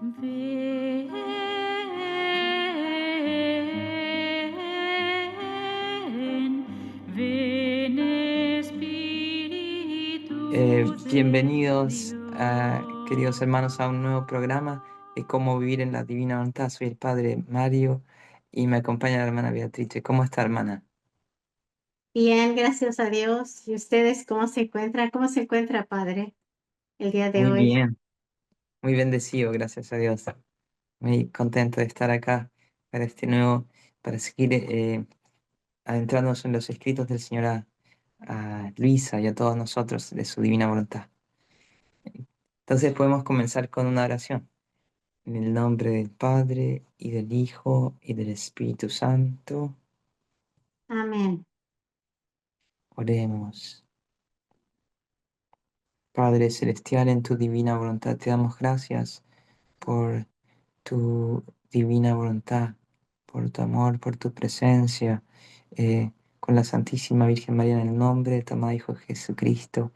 Ven, ven Bienvenidos, queridos Dios. hermanos, a un nuevo programa de cómo vivir en la divina voluntad. Soy el padre Mario y me acompaña la hermana Beatrice. ¿Cómo está, hermana? Bien, gracias a Dios. ¿Y ustedes cómo se encuentran? ¿Cómo se encuentra, Padre, el día de Muy hoy? bien, muy bendecido, gracias a Dios. Muy contento de estar acá para para seguir adentrándonos en los escritos del Señor a Luisa y a todos nosotros de su divina voluntad. Entonces podemos comenzar con una oración. En el nombre del Padre, y del Hijo, y del Espíritu Santo, Amén. oremos. Padre Celestial, en tu divina voluntad te damos gracias por tu divina voluntad, por tu amor, por tu presencia, con la Santísima Virgen María en el nombre de tu amado Hijo Jesucristo.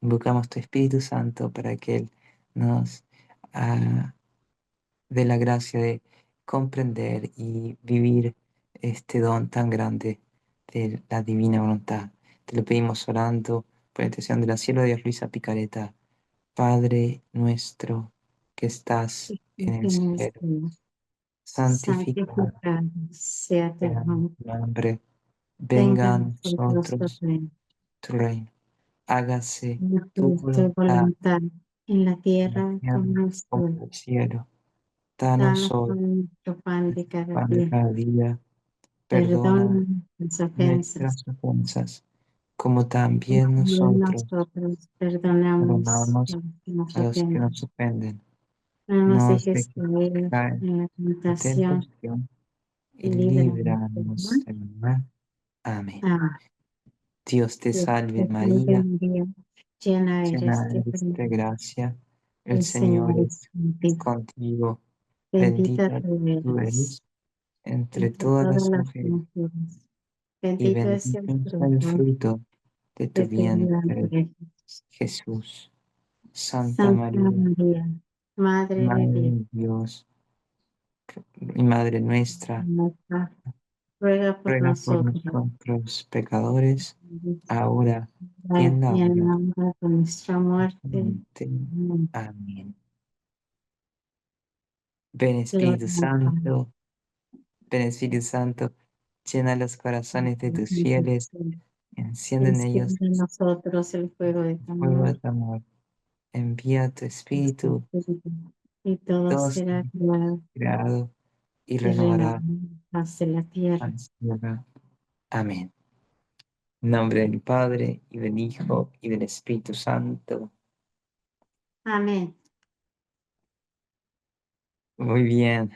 Invocamos tu Espíritu Santo para que Él nos ah, dé la gracia de comprender y vivir este don tan grande de la divina voluntad. Te lo pedimos orando por la intercesión de la sierva de Dios Luisa Picareta. Padre nuestro que estás en el En el cielo, cielo, santificado santificado sea tu sea nombre. tu nombre. Venga Venga a a nosotros tu nosotros reino. tu reino. Hágase tu Tu voluntad voluntad en la en la tierra tierra como en el como cielo. en el cielo. Danos Danos hoy hoy nuestro pan de cada pan de día. cada día. Perdona Perdona nuestras ofensas, nuestras ofensas, como como también también nosotros nosotros perdonamos a perdonamos los que nos a los que ofenden. nos ofenden. No nos No nos dejes dejes caer caer en la en tentación tentación y y líbranos del líbranos mal. del mal. Amén. Amén. Dios te Dios salve te salve María, María, llena eres llena de eres de gracia, gracia, el el Señor Señor es es contigo. contigo. Bendita Bendita tú tú eres eres entre entre todas todas las las mujeres mujeres. y Bendito es el bendito es el fruto fruto de tu de tu vientre, vientre. Jesús. Santa Santa María, María, Madre de Madre Dios, de Dios y Madre nuestra, nuestra, ruega por ruega por nosotros. nosotros pecadores, ahora y en la Y en hora la hora de nuestra de muerte. nuestra muerte. Amén. Amén. Ven Gloria Espíritu al Padre. Santo, ven Espíritu Santo, llena los corazones de tus fieles, enciende en ellos Enciende en nosotros el fuego de el tu fuego de amor, tu amor. Envía tu Espíritu, y todo todo será será creado creado y y renovado renovará hacia la a tierra. la tierra. Amén. En nombre del Padre, y del Hijo, y del Espíritu Santo. Amén. Muy bien,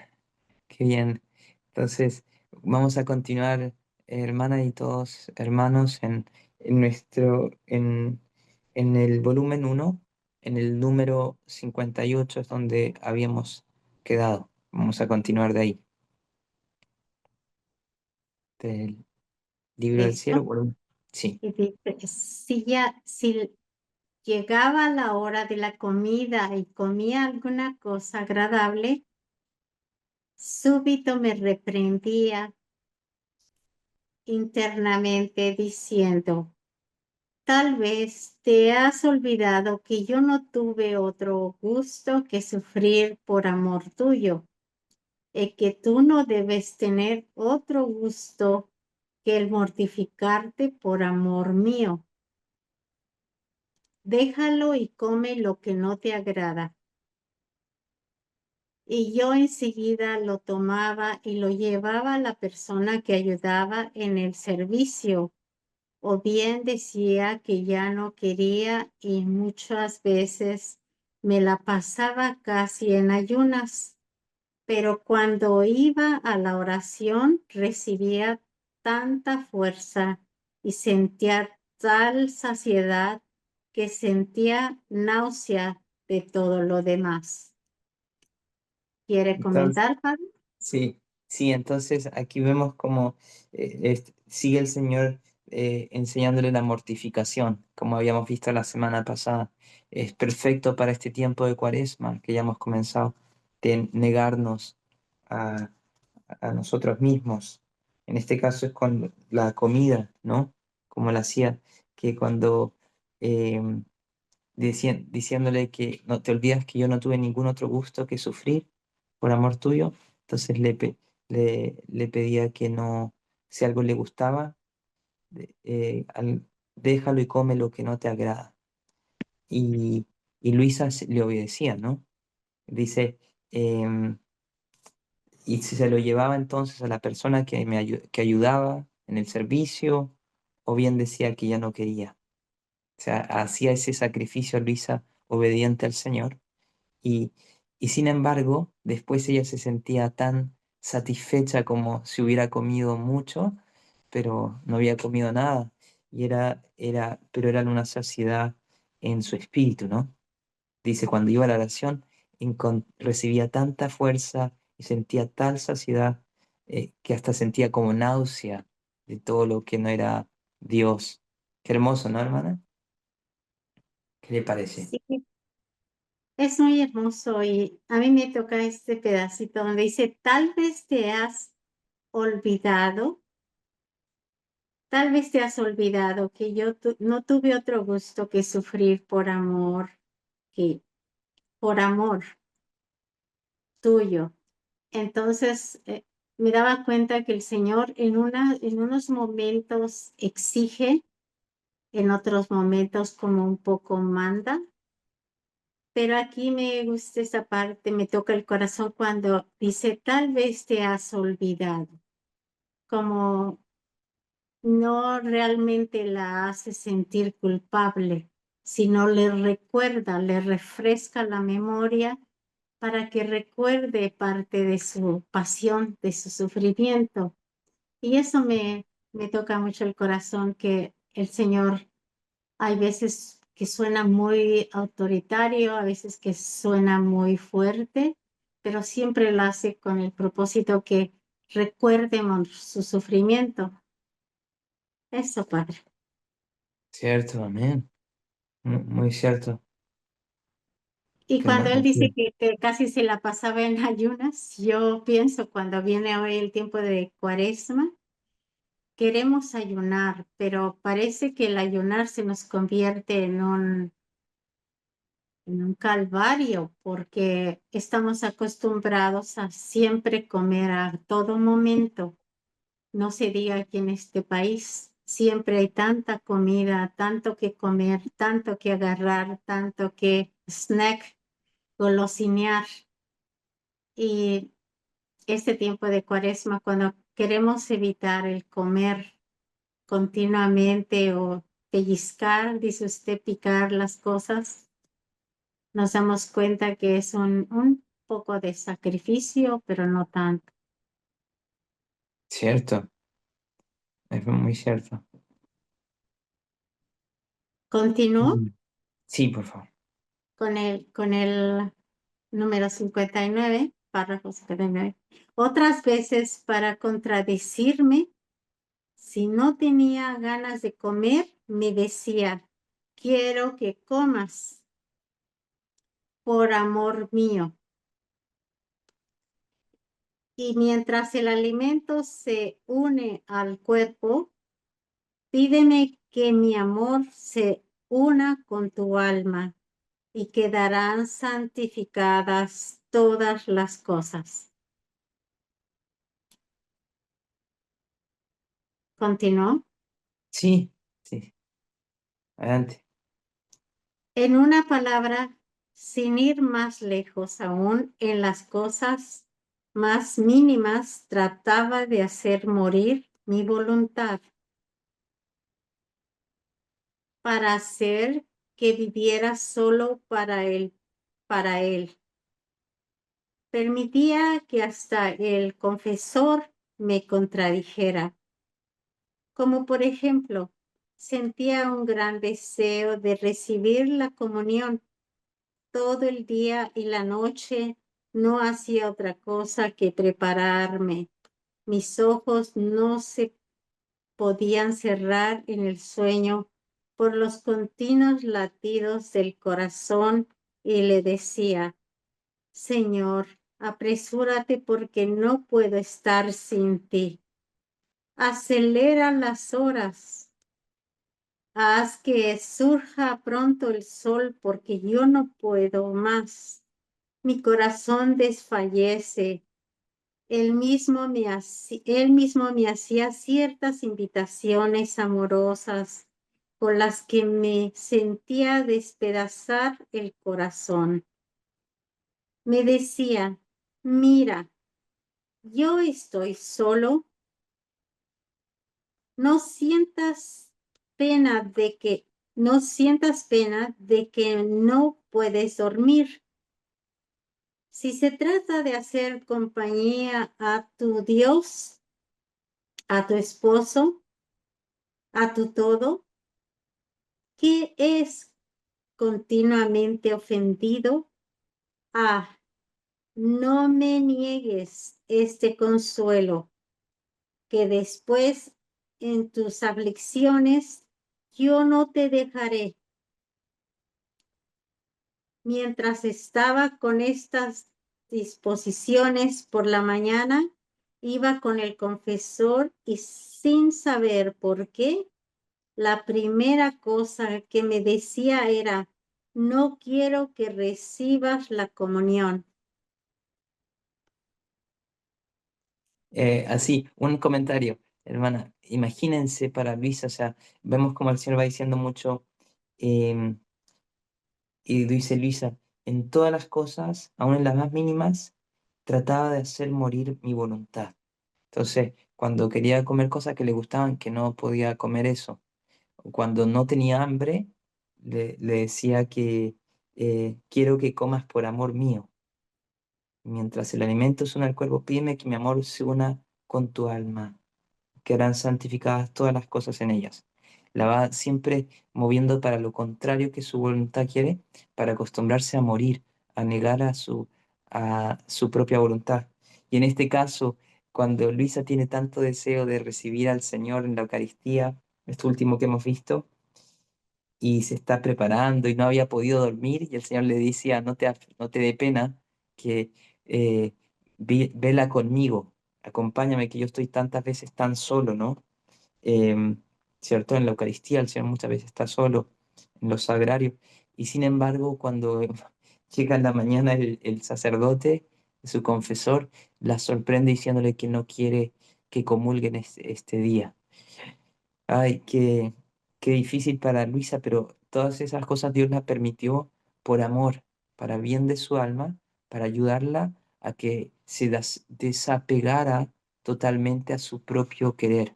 qué bien. Entonces, vamos a continuar, hermana y todos hermanos, en en el volumen uno, en el número 58 es donde habíamos quedado. Vamos a continuar de ahí, del libro del cielo, Listo. volumen. Sí. Y dice, si llegaba la hora de la comida y comía alguna cosa agradable, súbito me reprendía internamente diciendo, tal vez te has olvidado que yo no tuve otro gusto que sufrir por amor tuyo, y que tú no debes tener otro gusto que el mortificarte por amor mío. Déjalo y come lo que no te agrada. Y yo enseguida lo tomaba y lo llevaba a la persona que ayudaba en el servicio, o bien decía que ya no quería y muchas veces me la pasaba casi en ayunas, pero cuando iba a la oración recibía tanta fuerza y sentía tal saciedad que sentía náusea de todo lo demás. ¿Quiere Entonces, comentar, Pablo? sí, sí, entonces aquí vemos cómo sigue el Señor enseñándole la mortificación, como habíamos visto la semana pasada. Es perfecto para este tiempo de Cuaresma que ya hemos comenzado. de negarnos a, a nosotros mismos. En este caso es con la comida, ¿no? Como la hacía, que cuando diciéndole que no te olvidas que yo no tuve ningún otro gusto que sufrir por amor tuyo, entonces le pedía que no, si algo le gustaba, déjalo y come lo que no te agrada. Y, y Luisa le obedecía, ¿no? Dice, em, y si se lo llevaba entonces a la persona que ayudaba en el servicio, o bien decía que ya no quería. O sea, hacía ese sacrificio Luisa obediente al Señor. Y, y sin embargo, después ella se sentía tan satisfecha como si hubiera comido mucho, pero no había comido nada. Pero era una saciedad en su espíritu, ¿no? Dice, cuando iba a la oración, recibía tanta fuerza y sentía tal saciedad que hasta sentía como náusea de todo lo que no era Dios. Qué hermoso, ¿no, hermana? ¿Qué le parece? Sí, es muy hermoso y a mí me toca este pedacito donde dice, tal vez te has olvidado, tal vez te has olvidado que no tuve otro gusto que sufrir que por amor tuyo. Entonces, me daba cuenta que el Señor en unos momentos exige, en otros momentos como un poco manda, pero aquí me gusta esa parte, me toca el corazón cuando dice, tal vez te has olvidado, como no realmente la hace sentir culpable, sino le recuerda, le refresca la memoria para que recuerde parte de su pasión, de su sufrimiento. Y eso me toca mucho el corazón, que el Señor hay veces que suena muy autoritario, a veces que suena muy fuerte, pero siempre lo hace con el propósito que recuerdemos su sufrimiento. Eso, Padre. Cierto, amén. Muy cierto. Y Qué cuando él hermano. dice que casi se la pasaba en ayunas, yo pienso cuando viene hoy el tiempo de Cuaresma, queremos ayunar, pero parece que el ayunar se nos convierte en un calvario porque estamos acostumbrados a siempre comer a todo momento. No se diga que en este país siempre hay tanta comida, tanto que comer, tanto que agarrar, tanto que snack, golosinear. Y este tiempo de Cuaresma, cuando queremos evitar el comer continuamente o pellizcar, dice usted, picar las cosas, nos damos cuenta que es un poco de sacrificio, pero no tanto. Cierto, es muy cierto. Continúo Mm. Sí, por favor. con el número 59, párrafo 59. Otras veces, para contradecirme, si no tenía ganas de comer, me decía, quiero que comas por amor mío. Y mientras el alimento se une al cuerpo, pídeme que mi amor se una con tu alma y quedarán santificadas todas las cosas. Continuó. Sí, sí, adelante. En una palabra, sin ir más lejos aún, en las cosas más mínimas trataba de hacer morir mi voluntad para hacer que viviera solo para él. Permitía que hasta el confesor me contradijera, como por ejemplo, sentía un gran deseo de recibir la comunión todo el día y la noche, no hacía otra cosa que prepararme. Mis ojos no se podían cerrar en el sueño por los continuos latidos del corazón y le decía, Señor, Apresúrate porque no puedo estar sin ti. Acelera las horas. Haz que surja pronto el sol porque yo no puedo más. Mi corazón desfallece. Él mismo me hacía ciertas invitaciones amorosas con las que me sentía despedazar el corazón. Me decía, mira, yo estoy solo, no sientas pena de que, no sientas pena de que no puedes dormir. Si se trata de hacer compañía a tu Dios, a tu esposo, a tu todo, que es continuamente ofendido, ah, no me niegues este consuelo, que después en tus aflicciones yo no te dejaré. Mientras estaba con estas disposiciones por la mañana, iba con el confesor y sin saber por qué, la primera cosa que me decía era, no quiero que recibas la comunión. Así, un comentario, hermana. Imagínense para Luisa, o sea, vemos como el Señor va diciendo mucho, em, y dice Luisa, en todas las cosas, aun en las más mínimas, trataba de hacer morir mi voluntad. Entonces, cuando quería comer cosas que le gustaban, que no podía comer eso. Cuando no tenía hambre, le decía que quiero que comas por amor mío. Mientras el alimento se une al cuerpo, pídeme que mi amor se una con tu alma, que harán santificadas todas las cosas en ellas. La va siempre moviendo para lo contrario que su voluntad quiere, para acostumbrarse a morir, a negar a su propia voluntad. Y en este caso, cuando Luisa tiene tanto deseo de recibir al Señor en la Eucaristía, esto último que hemos visto, y se está preparando y no había podido dormir, y el Señor le decía, no te dé pena, que vela conmigo, acompáñame, que yo estoy tantas veces tan solo, ¿no? ¿Cierto? En la Eucaristía el Señor muchas veces está solo, en los sagrarios, y sin embargo cuando llega en la mañana el sacerdote, su confesor, la sorprende diciéndole que no quiere que comulguen este día. Ay, qué difícil para Luisa, pero todas esas cosas Dios las permitió por amor, para bien de su alma, para ayudarla a que se desapegara totalmente a su propio querer,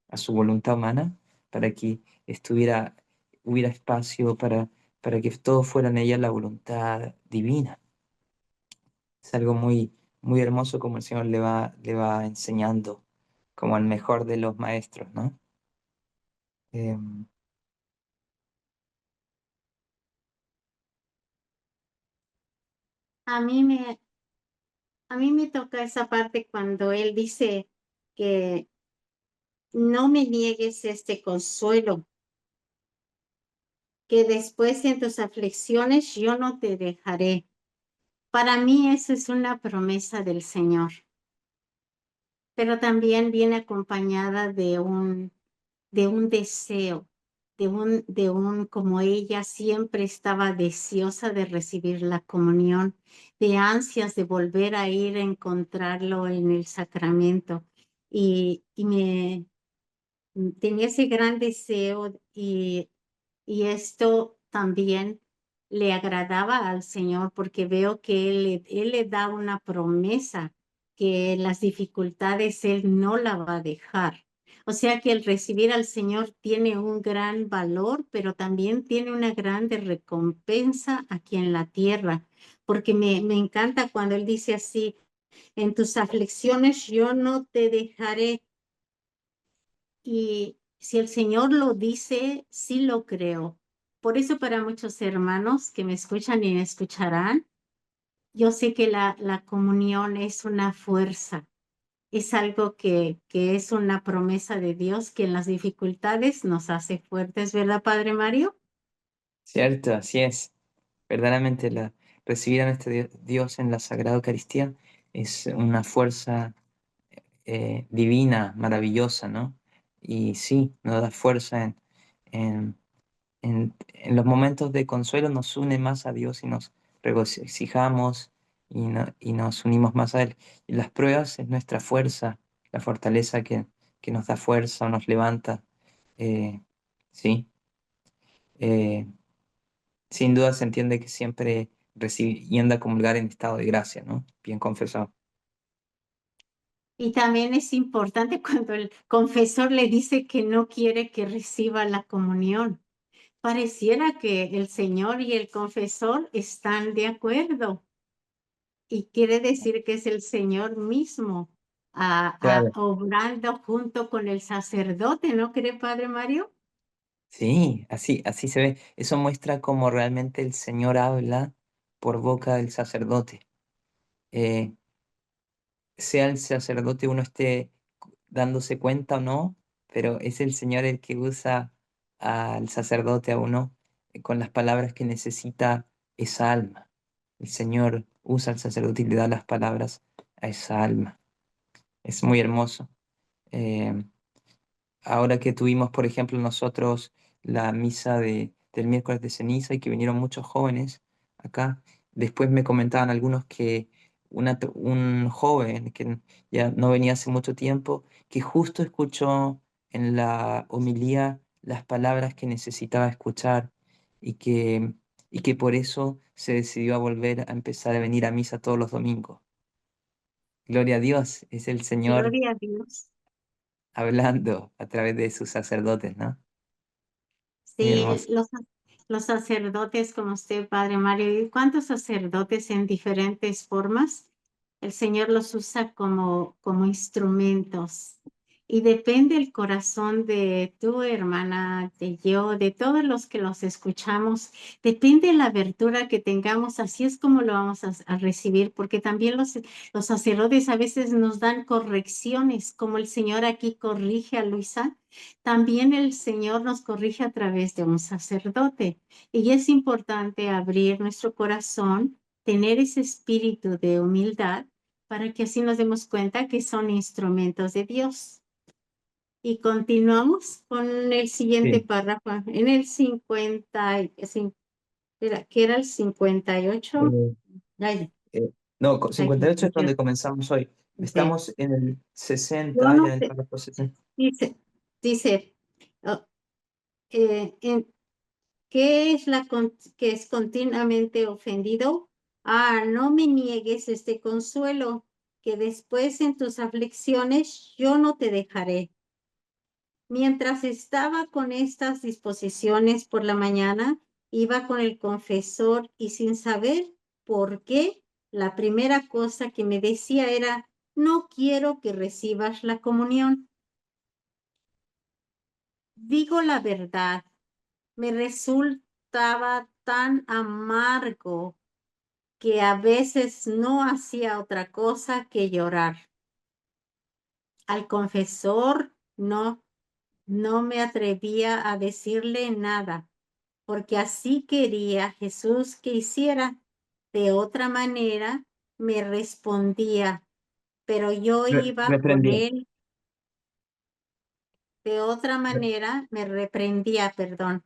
a su voluntad humana, para que hubiera espacio para que todo fuera en ella la voluntad divina. Es algo muy, muy hermoso como el Señor le va enseñando, como al mejor de los maestros, ¿no? Em, A mí me, a mí me toca esa parte cuando él dice que no me niegues este consuelo, que después en tus aflicciones yo no te dejaré. Para mí eso es una promesa del Señor, pero también viene acompañada de un deseo, como ella siempre estaba deseosa de recibir la comunión, de ansias de volver a ir a encontrarlo en el sacramento. Y me tenía ese gran deseo y esto también le agradaba al Señor porque veo que él le da una promesa que en las dificultades Él no la va a dejar. O sea que el recibir al Señor tiene un gran valor, pero también tiene una grande recompensa aquí en la tierra, porque me encanta cuando Él dice así, en tus aflicciones yo no te dejaré. Y si el Señor lo dice, sí lo creo. Por eso para muchos hermanos que me escuchan y me escucharán, yo sé que la comunión es una fuerza, es algo que es una promesa de Dios que en las dificultades nos hace fuertes, ¿verdad, Padre Mario? Cierto, así es. Verdaderamente recibir a nuestro Dios en la Sagrada Eucaristía es una fuerza divina, maravillosa, ¿no? Y sí, nos da fuerza en, en los momentos de consuelo, nos une más a Dios y nos regocijamos y, y nos unimos más a Él. Y las pruebas es nuestra fuerza, la fortaleza que nos da fuerza o nos levanta. Eh, sí, eh, sin duda se entiende que siempre yendo a comulgar en estado de gracia, ¿no? Bien confesado. Y también es importante cuando el confesor le dice que no quiere que reciba la comunión. Pareciera que el Señor y el confesor están de acuerdo y quiere decir que es el Señor mismo Claro. obrando junto con el sacerdote, ¿no cree, Padre Mario? Sí, así se ve. Eso muestra cómo realmente el Señor habla por boca del sacerdote. Eh, sea el sacerdote uno esté dándose cuenta o no, pero es el Señor el que usa al sacerdote a uno con las palabras que necesita esa alma. El Señor usa al sacerdote y le da las palabras a esa alma. Es muy hermoso. Eh, Ahora que tuvimos, por ejemplo, nosotros la misa del miércoles de ceniza y que vinieron muchos jóvenes acá, después me comentaban algunos que un joven que ya no venía hace mucho tiempo, que justo escuchó en la homilía las palabras que necesitaba escuchar y y que por eso se decidió a volver a empezar a venir a misa todos los domingos. Gloria a Dios, es el Señor Gloria a Dios. hablando a través de sus sacerdotes, ¿no? Muy Sí, hermoso. los sacerdotes como usted, Padre Mario, ¿y cuántos sacerdotes en diferentes formas? El Señor los usa como instrumentos. Y depende el corazón de tu hermana, de yo, de todos los que los escuchamos. Depende la abertura que tengamos, así es como lo vamos a recibir, porque también los sacerdotes a veces nos dan correcciones, como el Señor aquí corrige a Luisa. También el Señor nos corrige a través de un sacerdote. Y es importante abrir nuestro corazón, tener ese espíritu de humildad para que así nos demos cuenta que son instrumentos de Dios. Y continuamos con el siguiente Sí. párrafo. En el 50, que era el 58. Eh, Ay, no, aquí, 58 es donde comenzamos hoy. dice, Estamos en el yo 60, ya no en el sé, párrafo 60. dice, oh, en ¿qué es que es continuamente ofendido? Ah, no me niegues este consuelo, que después en tus aflicciones yo no te dejaré. Mientras estaba con estas disposiciones por la mañana, iba con el confesor y sin saber por qué, la primera cosa que me decía era, no quiero que recibas la comunión. Digo la verdad, me resultaba tan amargo que a veces no hacía otra cosa que llorar. Al confesor no me atrevía a decirle nada, porque así quería Jesús que hiciera. De otra manera me respondía, pero yo iba con Reprendía. él. De otra manera me reprendía, perdón,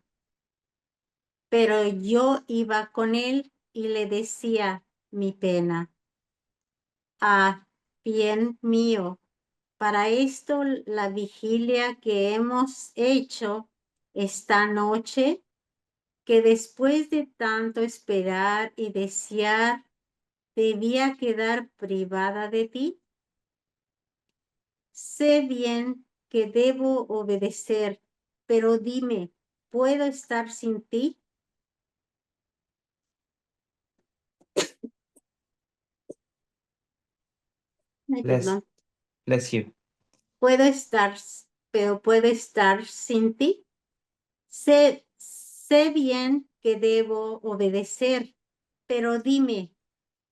pero yo iba con él y le decía mi pena. Ah, bien mío, para esto la vigilia que hemos hecho esta noche, que después de tanto esperar y desear, debía quedar privada de ti. Sé bien que debo obedecer, pero dime, ¿puedo estar sin ti? Ay, Bless, perdón. bless you. Puedo estar, pero puedo estar sin ti. Sé bien que debo obedecer, pero dime,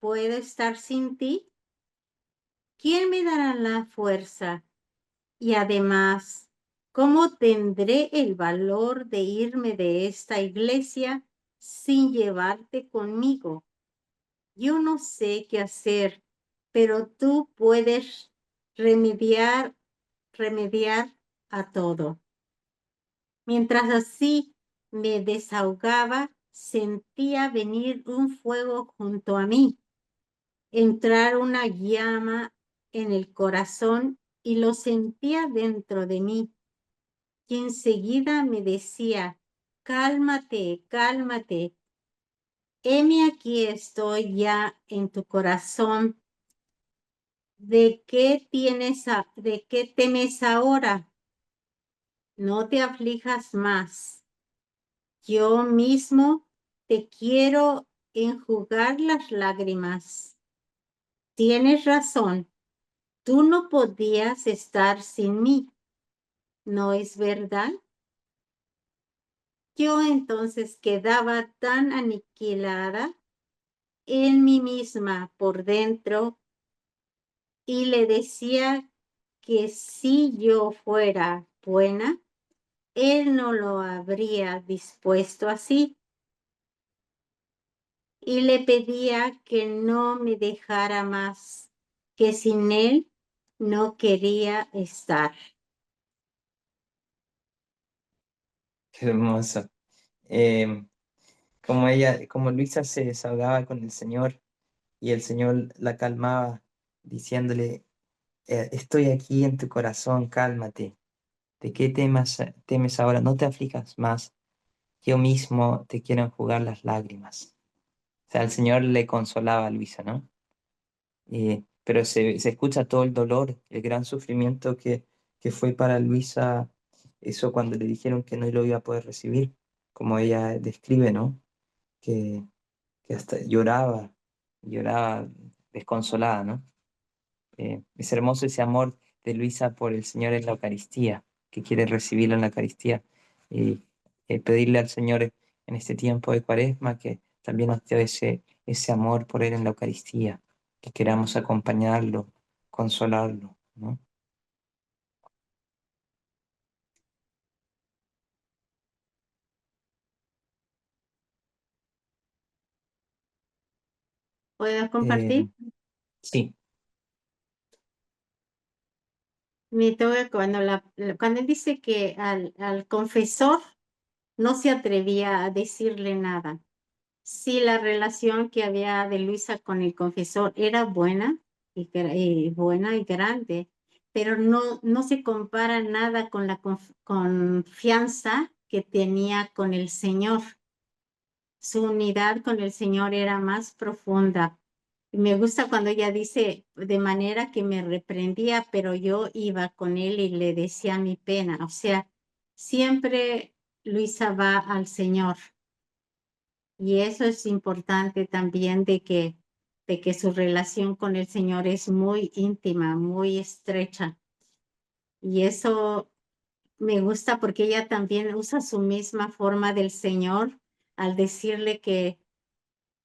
¿puedo estar sin ti? ¿Quién me dará la fuerza? Y además, ¿cómo tendré el valor de irme de esta iglesia sin llevarte conmigo? yo no sé qué hacer, pero tú puedes remediar, remediar a todo. Mientras así me desahogaba, sentía venir un fuego junto a mí, entrar una llama en el corazón y lo sentía dentro de mí. Y enseguida me decía, cálmate, cálmate. Heme aquí estoy ya en tu corazón. ¿De qué temes ahora? No te aflijas más. Yo mismo te quiero enjugar las lágrimas. Tienes razón, tú no podías estar sin mí, ¿no es verdad? Yo entonces quedaba tan aniquilada en mí misma por dentro y le decía que si yo fuera buena, él no lo habría dispuesto así. Y le pedía que no me dejara más, que sin él no quería estar. Qué hermoso. Como Luisa se desahogaba con el Señor y el Señor la calmaba diciéndole, estoy aquí en tu corazón, cálmate. ¿De qué temes ahora? No te aflijas más. Yo mismo te quiero enjugar las lágrimas. O sea, el Señor le consolaba a Luisa, ¿no? Pero se escucha todo el dolor, el gran sufrimiento que fue para Luisa eso cuando le dijeron que no lo iba a poder recibir, como ella describe, ¿no? Que, que hasta lloraba, lloraba desconsolada, ¿no? Es hermoso ese amor de Luisa por el Señor en la Eucaristía, que quiere recibirlo en la Eucaristía y pedirle al Señor en este tiempo de Cuaresma que también nos dé ese amor por Él en la Eucaristía, que queramos acompañarlo, consolarlo, ¿no? ¿Puedo Eh, compartir? sí, Me toca cuando, cuando él dice que al confesor no se atrevía a decirle nada. Sí, la relación que había de Luisa con el confesor era buena y buena y grande, pero no se compara nada con la confianza que tenía con el Señor. Su unidad con el Señor era más profunda. Y me gusta cuando ella dice, de manera que me reprendía, pero yo iba con él y le decía mi pena. O sea, siempre Luisa va al Señor. Y eso es importante también de que su relación con el Señor es muy íntima, muy estrecha. Y eso me gusta porque ella también usa su misma forma del Señor al decirle que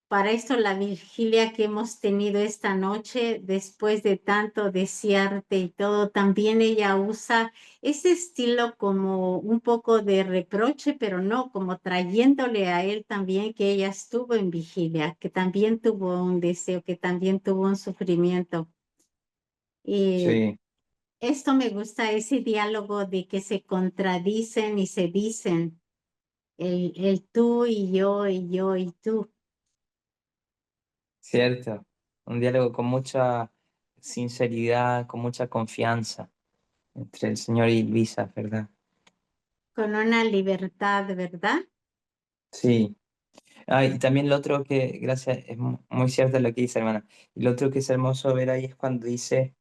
para esto la vigilia que hemos tenido esta noche, después de tanto desearte y todo, también ella usa ese estilo como un poco de reproche, pero no, como trayéndole a él también que ella estuvo en vigilia, que también tuvo un deseo, que también tuvo un sufrimiento. Y sí, esto me gusta, ese diálogo de que se contradicen y se dicen, el tú y yo y yo y tú. cierto. Un diálogo con mucha sinceridad, con mucha confianza entre el Señor y Luisa, ¿verdad? Con una libertad, ¿verdad? Sí. Ah, y también lo otro que, gracias, es muy cierto lo que dice, hermana. Y lo otro que es hermoso ver ahí es cuando dice,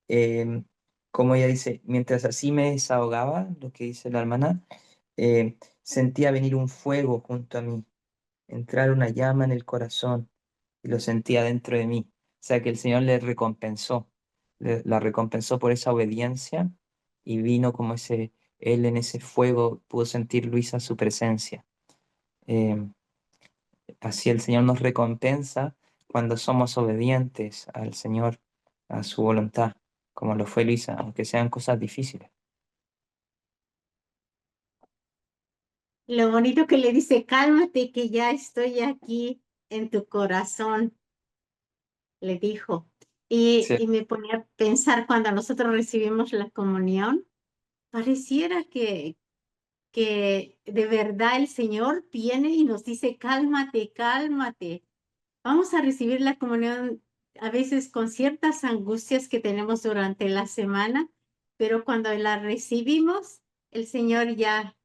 eh, como ella dice, mientras así me desahogaba, lo que dice la hermana, sentía venir un fuego junto a mí, entrar una llama en el corazón y lo sentía dentro de mí. O sea que el Señor le recompensó, la recompensó por esa obediencia y vino como él en ese fuego pudo sentir Luisa su presencia. Eh, Así el Señor nos recompensa cuando somos obedientes al Señor, a su voluntad, como lo fue Luisa, aunque sean cosas difíciles. Lo bonito que le dice, cálmate que ya estoy aquí en tu corazón. le dijo. Y, Sí, y me ponía a pensar cuando nosotros recibimos la comunión, pareciera que de verdad el Señor viene y nos dice, cálmate, cálmate. Vamos a recibir la comunión a veces con ciertas angustias que tenemos durante la semana, pero cuando la recibimos, el Señor ya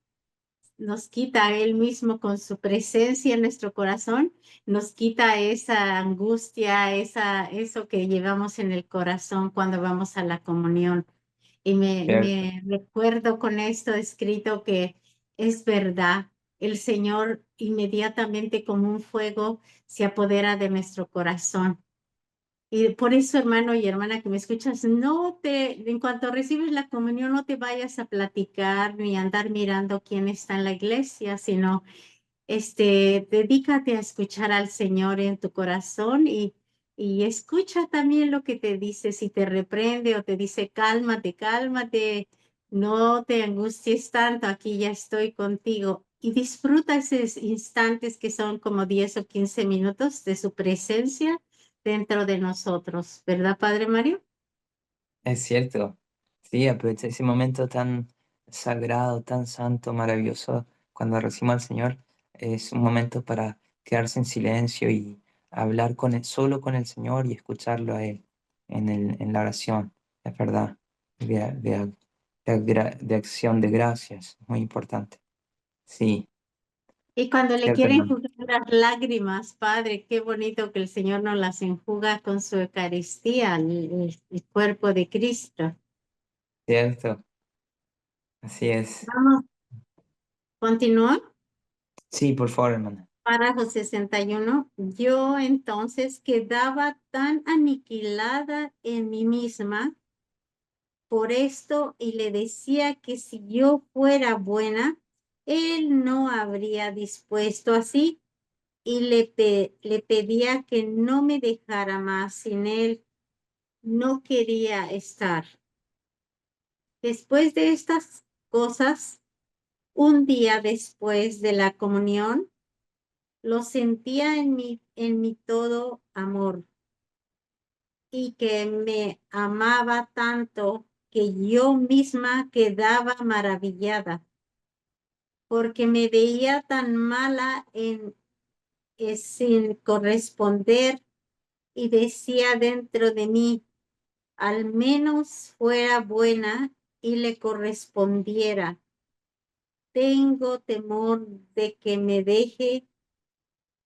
nos quita a Él mismo con su presencia en nuestro corazón, nos quita esa angustia, eso que llevamos en el corazón cuando vamos a la comunión. Y cierto, me recuerdo con esto escrito que es verdad, el Señor inmediatamente como un fuego se apodera de nuestro corazón. Y por eso, hermano y hermana que me escuchas, en cuanto recibes la comunión, no te vayas a platicar ni a andar mirando quién está en la iglesia, sino dedícate a escuchar al Señor en tu corazón y escucha también lo que te dice, si te reprende o te dice, cálmate, cálmate, no te angusties tanto, aquí ya estoy contigo. Y disfruta esos instantes que son como 10 o 15 minutos de su presencia dentro de nosotros, ¿verdad, Padre Mario? es cierto. Sí, aprovecha ese momento tan sagrado, tan santo, maravilloso, cuando recibimos al Señor. Es un momento para quedarse en silencio y hablar con él, solo con el Señor y escucharlo a Él en la oración. Es verdad. De acción de gracias. Muy importante. Sí, Y cuando le cierto, quieren hermano. enjugar las lágrimas, Padre, qué bonito que el Señor nos las enjuga con su Eucaristía, el cuerpo de Cristo. Cierto. Así es. Vamos, continúa. Sí, por favor, hermano. Párrafo 61. Yo entonces quedaba tan aniquilada en mí misma por esto y le decía que si yo fuera buena, él no habría dispuesto así y le pedía que no me dejara más sin él. No quería estar. Después de estas cosas, un día después de la comunión, lo sentía en mi todo amor y que me amaba tanto que yo misma quedaba maravillada porque me veía tan mala sin corresponder y decía dentro de mí, al menos fuera buena y le correspondiera. Tengo temor de que me deje,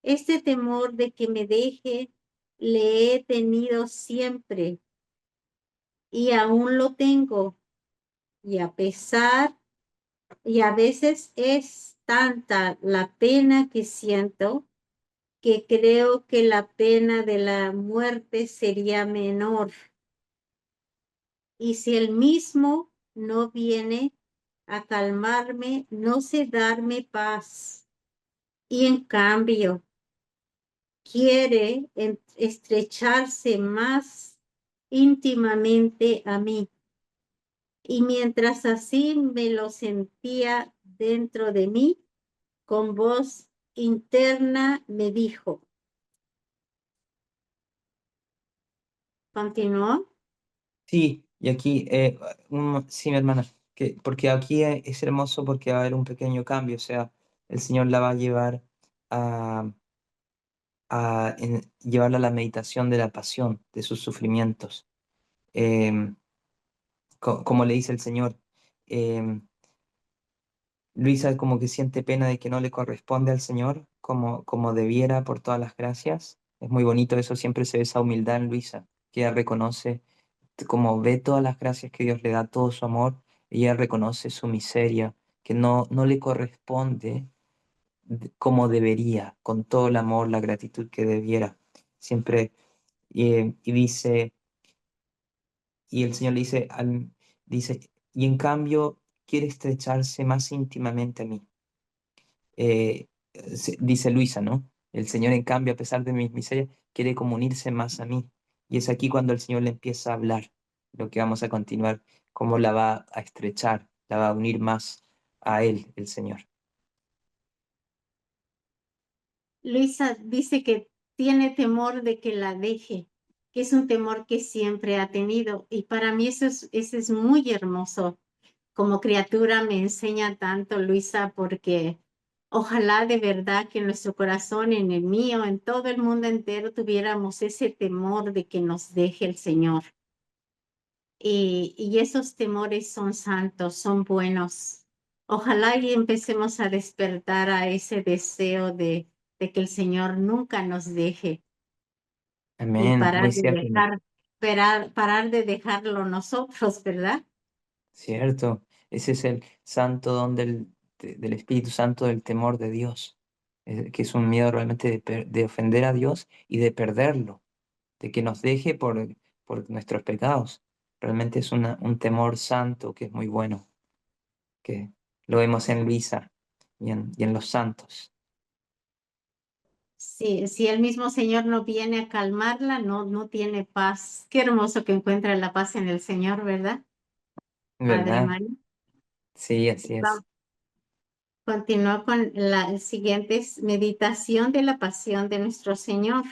este temor de que me deje, le he tenido siempre y aún lo tengo. Y a pesar, y a veces es tanta la pena que siento que creo que la pena de la muerte sería menor. Y si el mismo no viene a calmarme, no sé darme paz. Y en cambio, quiere estrecharse más íntimamente a mí. Y mientras así me lo sentía dentro de mí, con voz interna me dijo, continuó, Sí, y aquí, sí, mi hermana, porque aquí es hermoso porque va a haber un pequeño cambio, o sea, el Señor la va a llevar a, llevarla a la meditación de la pasión, de sus sufrimientos. Em, Como le dice el Señor, em, Luisa como que siente pena de que no le corresponde al Señor como debiera por todas las gracias. Es muy bonito eso, siempre se ve esa humildad en Luisa, que ella reconoce como ve todas las gracias que Dios le da, todo su amor, ella reconoce su miseria, que no le corresponde como debería, con todo el amor, la gratitud que debiera. Siempre, y dice, y el Señor le dice, dice, y en cambio quiere estrecharse más íntimamente a mí. Dice Luisa, ¿no? El Señor, en cambio, a pesar de mis miserias, quiere como unirse más a mí. Y es aquí cuando el Señor le empieza a hablar, lo que vamos a continuar, cómo la va a estrechar, la va a unir más a Él, el Señor. Luisa dice que tiene temor de que la deje. que es un temor que siempre ha tenido. Y para mí eso es muy hermoso. Como criatura me enseña tanto, Luisa, porque ojalá de verdad que en nuestro corazón, en el mío, en todo el mundo entero, tuviéramos ese temor de que nos deje el Señor. Y esos temores son santos, son buenos. Ojalá y empecemos a despertar a ese deseo de que el Señor nunca nos deje y Amén, parar muy de cierto, parar de dejarlo nosotros, ¿verdad? cierto. Ese es el santo don del Espíritu Santo, del temor de Dios, que es un miedo realmente de ofender a Dios y de perderlo, de que nos deje por nuestros pecados. Realmente es un temor santo que es muy bueno, que lo vemos en Luisa y en los santos, Si el mismo Señor no viene a calmarla, no tiene paz. Qué hermoso que encuentra la paz en el Señor, ¿verdad? Padre ¿verdad? María. Sí, así es. Vamos, continúa con la siguiente meditación de la pasión de nuestro Señor.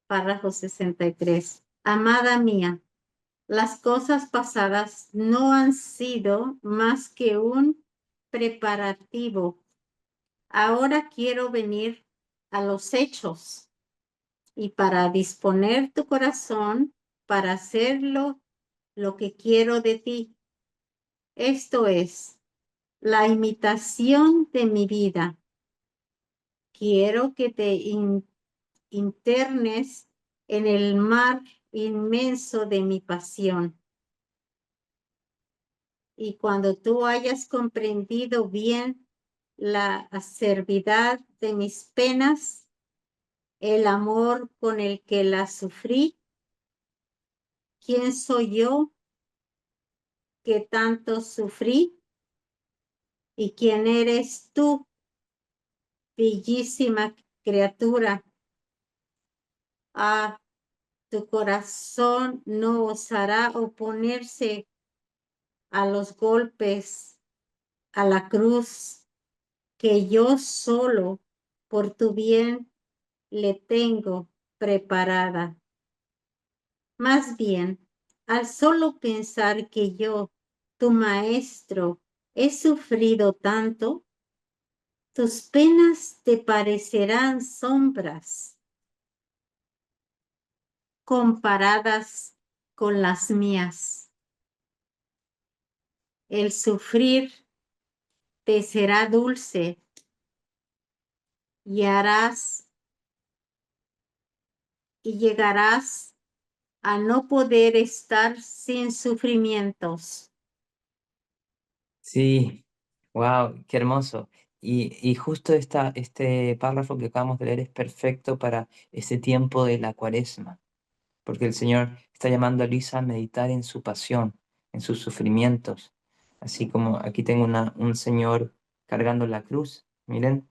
Párrafo 63. Amada mía, las cosas pasadas no han sido más que un preparativo. Ahora quiero venir a los hechos y para disponer tu corazón para hacerlo lo que quiero de ti. Esto es la imitación de mi vida. Quiero que te internes en el mar inmenso de mi pasión. Y cuando tú hayas comprendido bien la acervidad de mis penas, el amor con el que las sufrí, ¿quién soy yo que tanto sufrí? ¿Y quién eres tú, bellísima criatura? Ah, tu corazón no osará oponerse a los golpes, a la cruz que yo solo por tu bien le tengo preparada. Más bien, al solo pensar que yo, tu maestro, he sufrido tanto, tus penas te parecerán sombras comparadas con las mías. El sufrir te será dulce y harás y llegarás a no poder estar sin sufrimientos. Sí, wow, qué hermoso. Y justo este párrafo que acabamos de leer es perfecto para ese tiempo de la cuaresma, porque el Señor está llamando a Luisa a meditar en su pasión, en sus sufrimientos. Así como aquí tengo un Señor cargando la cruz, miren,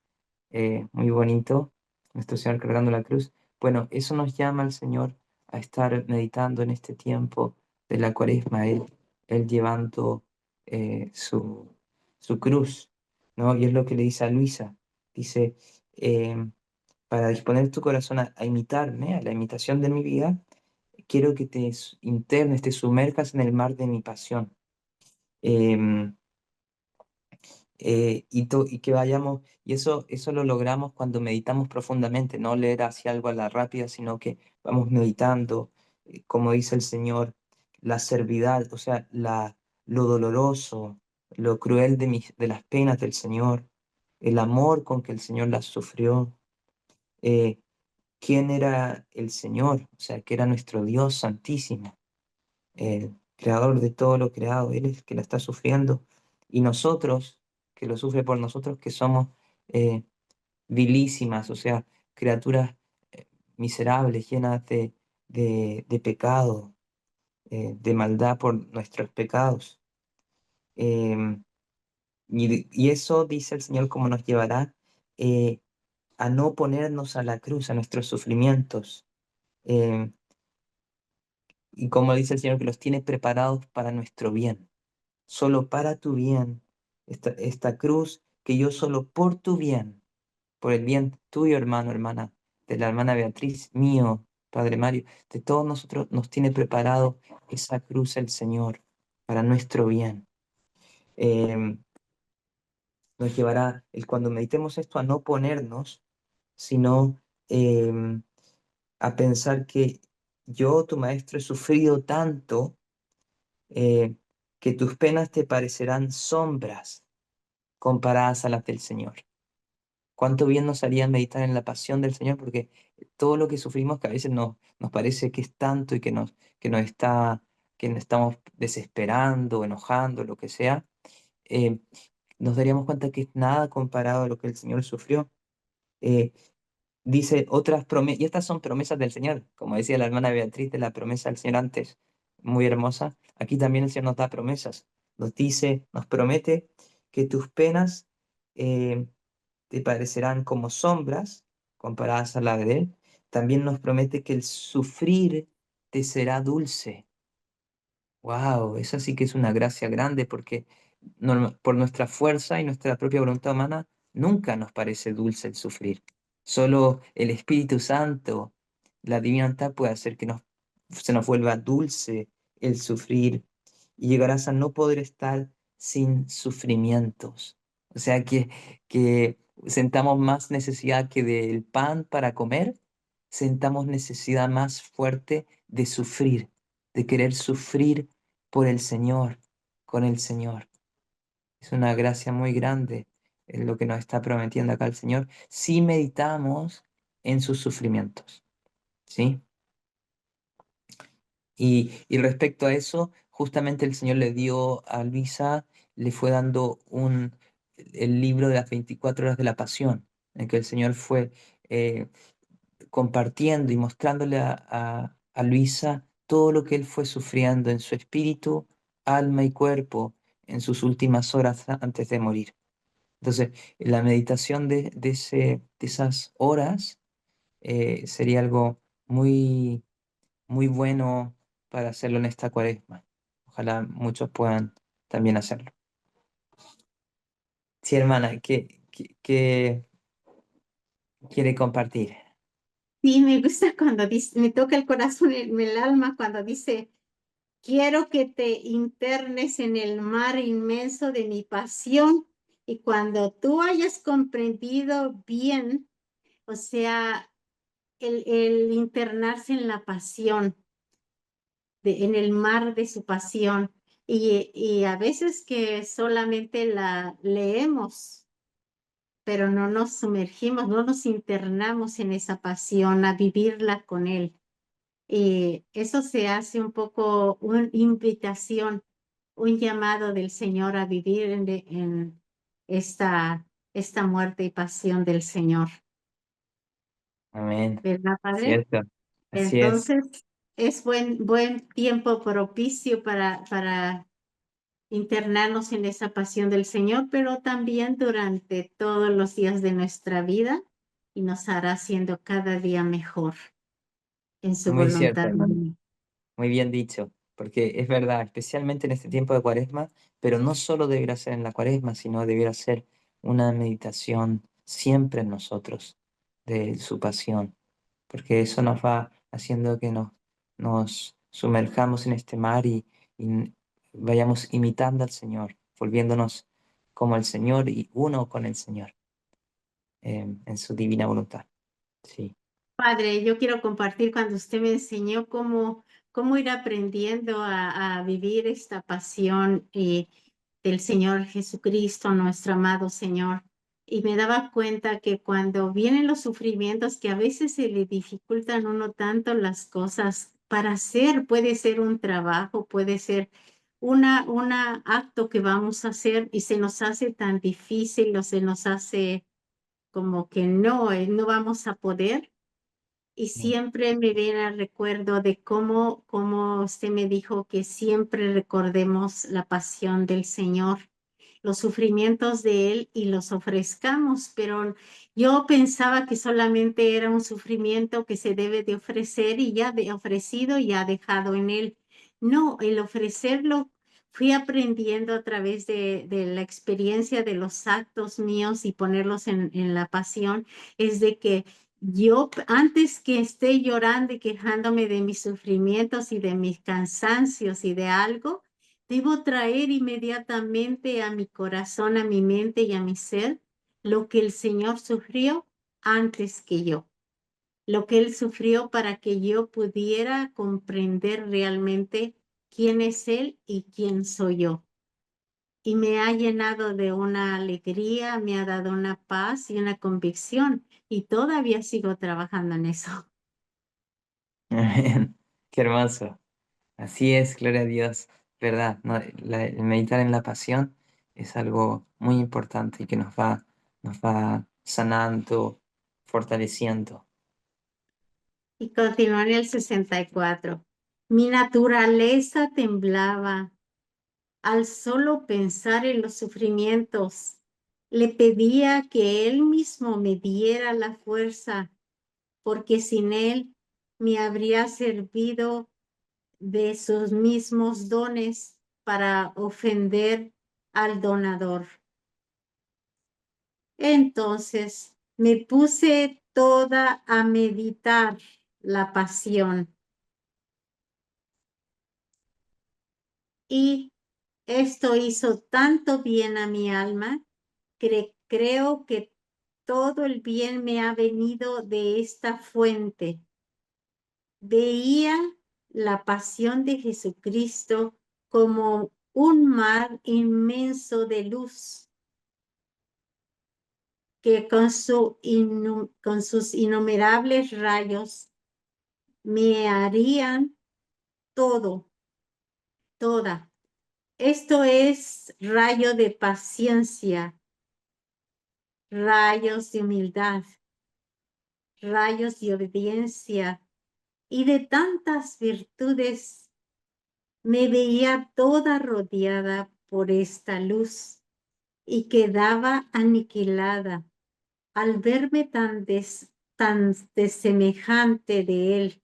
muy bonito, nuestro Señor cargando la cruz. Bueno, eso nos llama al Señor a estar meditando en este tiempo de la cuaresma, Él llevando su cruz, ¿no? Y es lo que le dice a Luisa, dice, eh, para disponer tu corazón a imitarme, a la imitación de mi vida, quiero que te internes, te sumerjas en el mar de mi pasión. Em, y que vayamos, y eso lo logramos cuando meditamos profundamente, no leer hacia algo a la rápida, sino que vamos meditando, como dice el Señor, la servidad, o sea, lo doloroso, lo cruel de las penas del Señor, el amor con que el Señor las sufrió, eh, quién era el Señor, o sea, que era nuestro Dios santísimo, el creador de todo lo creado, Él es el que la está sufriendo, y nosotros, que lo sufre por nosotros, que somos eh, vilísimas, o sea, criaturas eh, miserables, llenas de pecado, de maldad por nuestros pecados. Em, y eso, dice el Señor, como nos llevará eh, a no ponernos a la cruz, a nuestros sufrimientos. Em, y como dice el Señor, que los tiene preparados para nuestro bien. Solo para tu bien, esta cruz que yo solo por tu bien, por el bien tuyo, hermano, hermana, de la hermana Beatriz, mío, Padre Mario, de todos nosotros nos tiene preparado esa cruz el Señor para nuestro bien. Eh, Nos llevará, cuando meditemos esto, a no ponernos, sino a pensar que yo, tu Maestro, he sufrido tanto eh, que tus penas te parecerán sombras comparadas a las del Señor. Cuánto bien nos haría meditar en la pasión del Señor, porque todo lo que sufrimos, que a veces nos parece que es tanto y que nos está, que nos estamos desesperando, enojando, lo que sea, eh, nos daríamos cuenta que es nada comparado a lo que el Señor sufrió. Eh, Dice otras promesas, y estas son promesas del Señor, como decía la hermana Beatriz de la promesa del Señor antes, muy hermosa. Aquí también el Señor nos da promesas, nos dice, nos promete que tus penas eh, te parecerán como sombras comparadas a la de Él. También nos promete que el sufrir te será dulce. Wow, eso sí que es una gracia grande porque por nuestra fuerza y nuestra propia voluntad humana nunca nos parece dulce el sufrir. Solo el Espíritu Santo, la divinidad puede hacer que se nos vuelva dulce el sufrir y llegarás a no poder estar sin sufrimientos. O sea que sentamos más necesidad que del pan para comer, sentamos necesidad más fuerte de sufrir, de querer sufrir por el Señor, con el Señor. Es una gracia muy grande lo que nos está prometiendo acá el Señor si meditamos en sus sufrimientos, ¿sí? Y respecto a eso, justamente el Señor le dio a Luisa, le fue dando el libro de las 24 horas de la pasión, en que el Señor fue eh, compartiendo y mostrándole a Luisa todo lo que él fue sufriendo en su espíritu, alma y cuerpo en sus últimas horas antes de morir. Entonces, la meditación de esas horas sería algo muy, muy bueno para hacerlo en esta cuaresma. Ojalá muchos puedan también hacerlo. Sí, hermana, ¿qué quiere compartir? Sí, me gusta cuando dice, me toca el corazón, el alma, cuando dice, quiero que te internes en el mar inmenso de mi pasión y cuando tú hayas comprendido bien, o sea, el internarse en la pasión, en el mar de su pasión. Y a veces que solamente la leemos, pero no nos sumergimos, no nos internamos en esa pasión, a vivirla con él. Y eso se hace un poco una invitación, un llamado del Señor a vivir en esta muerte y pasión del Señor. Amén. ¿Verdad, Padre? Cierto. Así es. Entonces, es buen tiempo propicio para internarnos en esa pasión del Señor, pero también durante todos los días de nuestra vida y nos hará siendo cada día mejor en su Muy cierto, voluntad. hermano. Muy bien dicho, porque es verdad, especialmente en este tiempo de cuaresma, pero no solo debiera ser en la cuaresma, sino debiera ser una meditación siempre en nosotros de su pasión, porque eso nos va haciendo que nos sumerjamos en este mar y vayamos imitando al Señor, volviéndonos como el Señor y uno con el Señor en su divina voluntad. Sí, Padre, yo quiero compartir cuando usted me enseñó cómo ir aprendiendo a vivir esta pasión del Señor Jesucristo, nuestro amado Señor. Y me daba cuenta que cuando vienen los sufrimientos, que a veces se le dificultan a uno tanto las cosas para hacer, puede ser un trabajo, puede ser una acto que vamos a hacer y se nos hace tan difícil o se nos hace como que no vamos a poder. Y siempre me viene al recuerdo de cómo usted me dijo que siempre recordemos la pasión del Señor, los sufrimientos de Él y los ofrezcamos, pero yo pensaba que solamente era un sufrimiento que se debe de ofrecer y ya de ofrecido y ya dejado en Él. No, el ofrecerlo fui aprendiendo a través de la experiencia de los actos míos y ponerlos en la pasión, es de que yo antes que esté llorando y quejándome de mis sufrimientos y de mis cansancios y de algo, debo traer inmediatamente a mi corazón, a mi mente y a mi ser lo que el Señor sufrió antes que yo, lo que Él sufrió para que yo pudiera comprender realmente quién es Él y quién soy yo. Y me ha llenado de una alegría, me ha dado una paz y una convicción, y todavía sigo trabajando en eso. Amén. Qué hermoso. Así es, gloria a Dios, ¿verdad? No, el meditar en la pasión es algo muy importante y que nos va sanando, fortaleciendo. Y continuó en el 64. Mi naturaleza temblaba al solo pensar en los sufrimientos. Le pedía que Él mismo me diera la fuerza, porque sin Él me habría servido de sus mismos dones para ofender al donador. Entonces me puse toda a meditar la pasión y esto hizo tanto bien a mi alma que creo que todo el bien me ha venido de esta fuente. Veía la pasión de Jesucristo como un mar inmenso de luz que con sus innumerables rayos me harían todo, toda. Esto es rayo de paciencia, rayos de humildad, rayos de obediencia y de tantas virtudes. Me veía toda rodeada por esta luz y quedaba aniquilada al verme tan desemejante de él.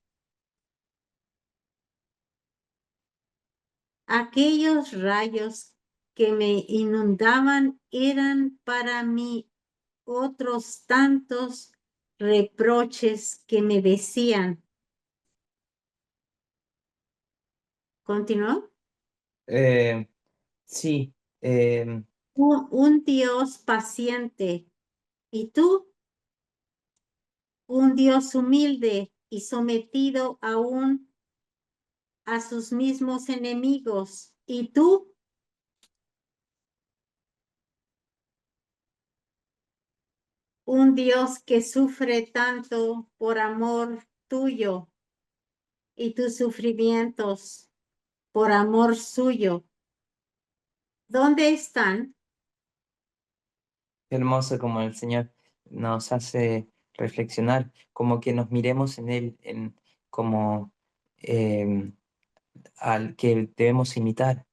Aquellos rayos que me inundaban eran para mí otros tantos reproches que me decían. ¿Continuó? Eh, sí, Un Dios paciente. ¿Y tú? Un Dios humilde y sometido aún a sus mismos enemigos. ¿Y tú? Un Dios que sufre tanto por amor tuyo y tus sufrimientos por amor suyo. ¿Dónde están? qué hermoso como el Señor nos hace reflexionar, como que nos miremos en Él, como eh, al que debemos imitar.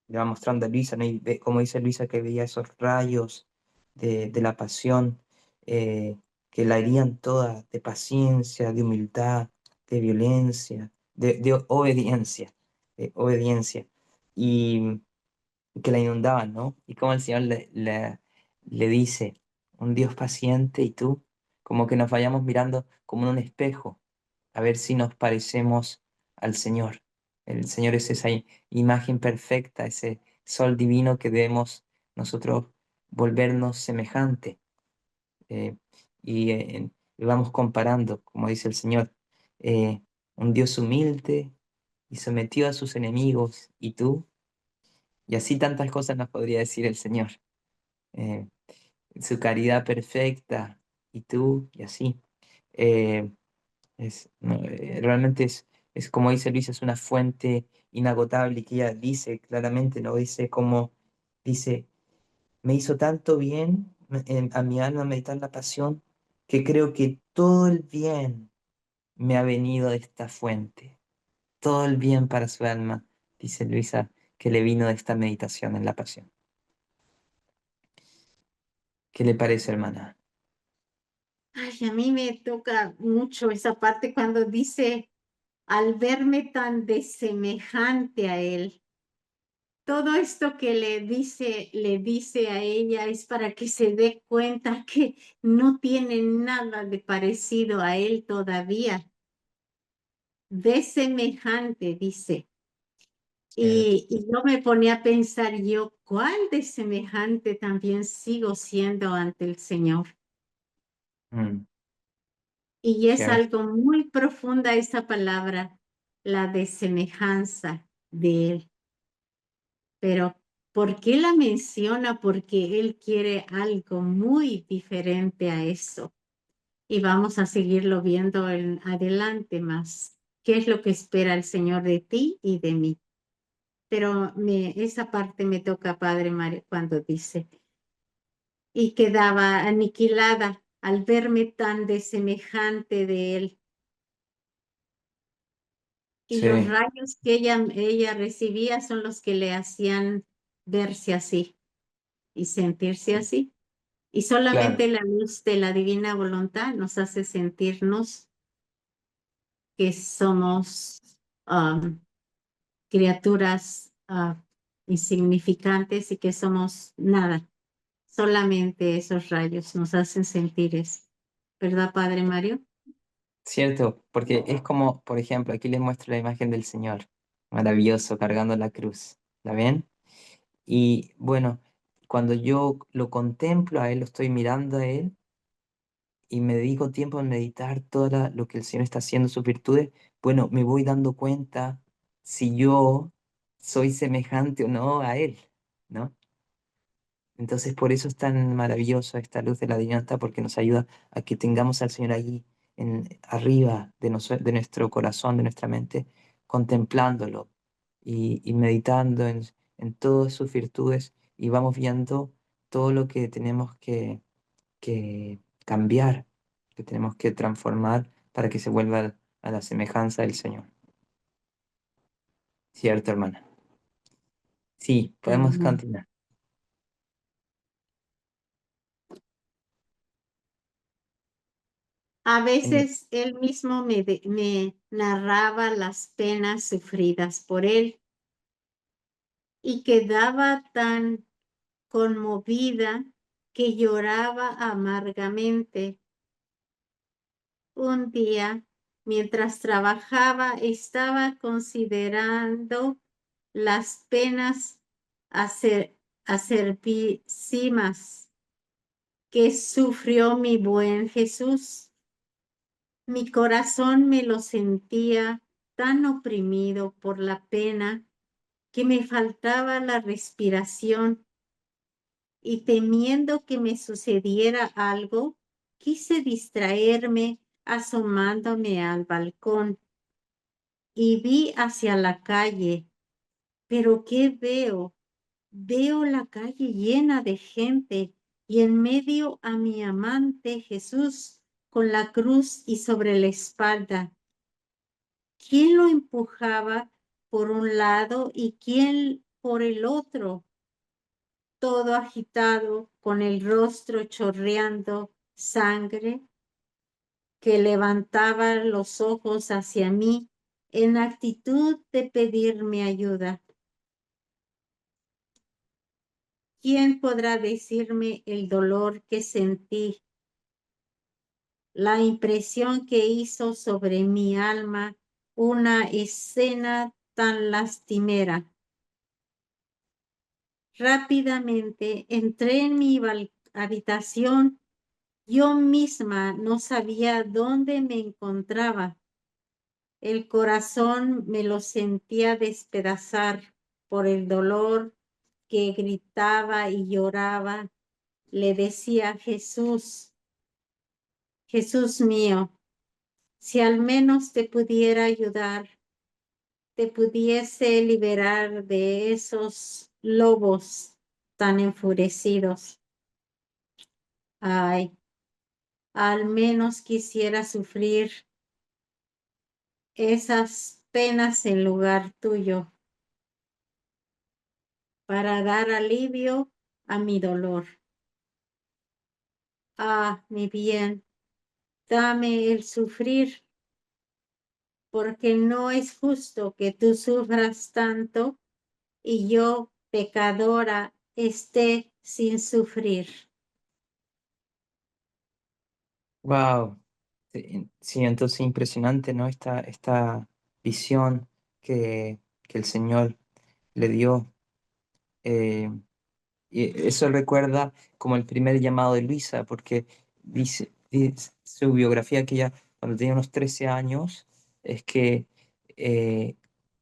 Le va mostrando a Luisa, ¿no? Y como dice Luisa, que veía esos rayos de la pasión que la herían toda de paciencia, de humildad, de violencia, de obediencia, de obediencia, y que la inundaban, ¿no? Y como el Señor le dice, un Dios paciente y tú, como que nos vayamos mirando como en un espejo, a ver si nos parecemos al Señor. El Señor es esa imagen perfecta, ese sol divino que debemos nosotros volvernos semejante. eh, y vamos comparando, como dice el Señor, eh, un Dios humilde y sometido a sus enemigos, y tú, y así tantas cosas nos podría decir el Señor. eh, su caridad perfecta, y tú, y así. Eh, no, realmente es como dice Luis, es una fuente inagotable que ella dice claramente, ¿no? Dice como, dice, me hizo tanto bien a mi alma meditar la pasión, que creo que todo el bien me ha venido de esta fuente, todo el bien para su alma, dice Luisa, que le vino de esta meditación en la pasión. ¿Qué le parece, hermana? Ay, a mí me toca mucho esa parte cuando dice, al verme tan desemejante a él. todo esto que le dice a ella es para que se dé cuenta que no tiene nada de parecido a él todavía. De semejante, dice. Cierto. Y yo me ponía a pensar yo, ¿cuál de semejante también sigo siendo ante el Señor? Mm, Y es cierto. algo muy profunda esa palabra, la de semejanza de Él. Pero, ¿por qué la menciona? Porque Él quiere algo muy diferente a eso. Y vamos a seguirlo viendo en adelante más. ¿Qué es lo que espera el Señor de ti y de mí? Pero esa parte me toca, Padre Mario, cuando dice, y quedaba aniquilada al verme tan desemejante de Él. Y los Sí, rayos que ella recibía son los que le hacían verse así y sentirse así. Y solamente claro. la luz de la divina voluntad nos hace sentirnos que somos criaturas insignificantes y que somos nada. Solamente esos rayos nos hacen sentir eso. ¿Verdad, Padre Mario? Cierto, porque es como, por ejemplo, aquí les muestro la imagen del Señor, maravilloso, cargando la cruz. ¿La ven? Y bueno, cuando yo lo contemplo a Él, lo estoy mirando a Él y me dedico tiempo a meditar lo que el Señor está haciendo, sus virtudes, bueno, me voy dando cuenta si yo soy semejante o no a Él, ¿no? Entonces, por eso es tan maravilloso esta luz de la divinidad, porque nos ayuda a que tengamos al Señor ahí arriba de nuestro corazón, de nuestra mente, contemplándolo y meditando en todas sus virtudes y vamos viendo todo lo que tenemos que cambiar, que tenemos que transformar para que se vuelva a la semejanza del Señor. ¿Cierto, hermana? Sí, podemos Amén. continuar. A En- veces él mismo me narraba las penas sufridas por él y quedaba tan conmovida que lloraba amargamente. Un día, mientras trabajaba, estaba considerando las penas acervísimas que sufrió mi buen Jesús. Mi corazón me lo sentía tan oprimido por la pena que me faltaba la respiración y temiendo que me sucediera algo, quise distraerme asomándome al balcón y vi hacia la calle. Pero ¿qué veo? Veo la calle llena de gente y en medio a mi amante Jesús con la cruz y sobre la espalda. ¿Quién lo empujaba por un lado y quién por el otro? Todo agitado, con el rostro chorreando sangre, que levantaba los ojos hacia mí en actitud de pedirme ayuda. ¿Quién podrá decirme el dolor que sentí, la impresión que hizo sobre mi alma una escena tan lastimera? Rápidamente entré en mi habitación. Yo misma no sabía dónde me encontraba. El corazón me lo sentía despedazar por el dolor que gritaba y lloraba. Le decía a Jesús, Jesús mío, si al menos te pudiera ayudar, te pudiese liberar de esos lobos tan enfurecidos. Ay, al menos quisiera sufrir esas penas en lugar tuyo para dar alivio a mi dolor. Ah, mi bien, dame el sufrir, porque no es justo que tú sufras tanto y yo pecadora esté sin sufrir. Wow. Sí, sí, entonces impresionante, ¿no? Esta visión que el Señor le dio. eh, y eso recuerda como el primer llamado de Luisa, porque dice su biografía que ella cuando tenía unos 13 años es que eh,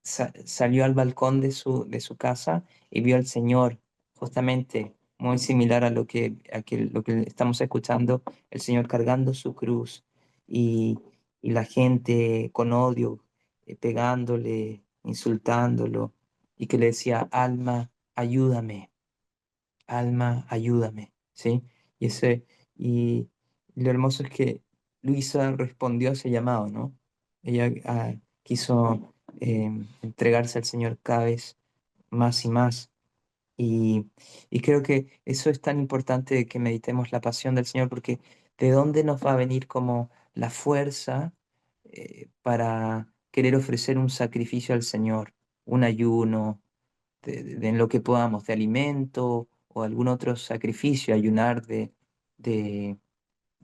salió al balcón de su casa y vio al Señor, justamente muy similar a lo que estamos escuchando, el Señor cargando su cruz y, y la gente con odio, pegándole, insultándolo, y que le decía, alma, ayúdame, alma, ayúdame, ¿sí? Y, ese, y lo hermoso es que Luisa respondió a ese llamado, ¿no? Ella quiso entregarse al Señor cada vez más y más. Y, y creo que eso es tan importante de que meditemos la pasión del Señor, porque ¿de dónde nos va a venir como la fuerza para querer ofrecer un sacrificio al Señor, un ayuno? En lo que podamos, de alimento o algún otro sacrificio, ayunar de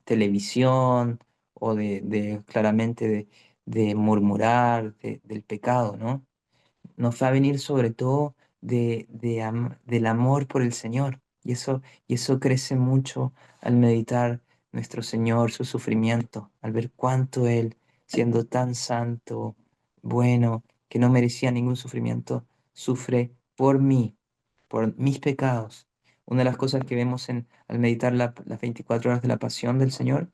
televisión o claramente de murmurar del pecado, ¿no? Nos va a venir sobre todo del amor por el Señor. Y eso crece mucho al meditar nuestro Señor, su sufrimiento, al ver cuánto Él, siendo tan santo, bueno, que no merecía ningún sufrimiento, sufre por mí, por mis pecados. Una de las cosas que vemos al meditar las 24 horas de la pasión del Señor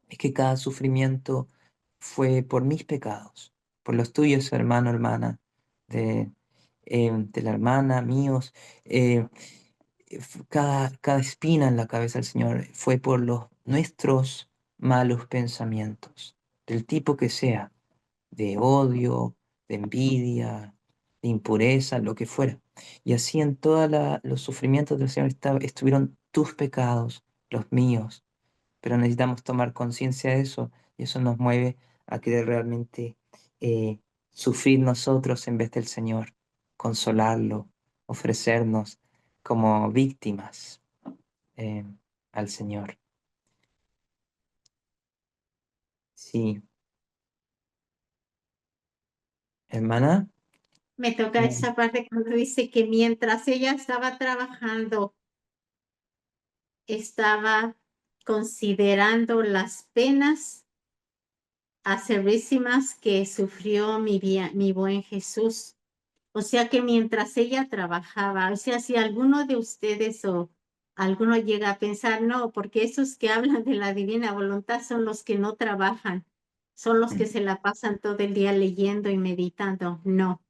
es que cada sufrimiento fue por mis pecados, por los tuyos, hermano, hermana, de, de la hermana, míos. eh, cada espina en la cabeza del Señor fue por los nuestros malos pensamientos, del tipo que sea, de odio, de envidia, de impureza, lo que fuera. Y así en todos los sufrimientos del Señor estuvieron tus pecados, los míos, pero necesitamos tomar conciencia de eso y eso nos mueve a querer realmente eh, sufrir nosotros en vez del Señor, consolarlo, ofrecernos como víctimas eh, al Señor. Sí, hermana. Me toca esa parte cuando dice que mientras ella estaba trabajando, estaba considerando las penas acerrísimas que sufrió mi buen Jesús. O sea que mientras ella trabajaba, o sea, si alguno de ustedes o alguno llega a pensar, no, porque esos que hablan de la divina voluntad son los que no trabajan, son los que se la pasan todo el día leyendo y meditando. No,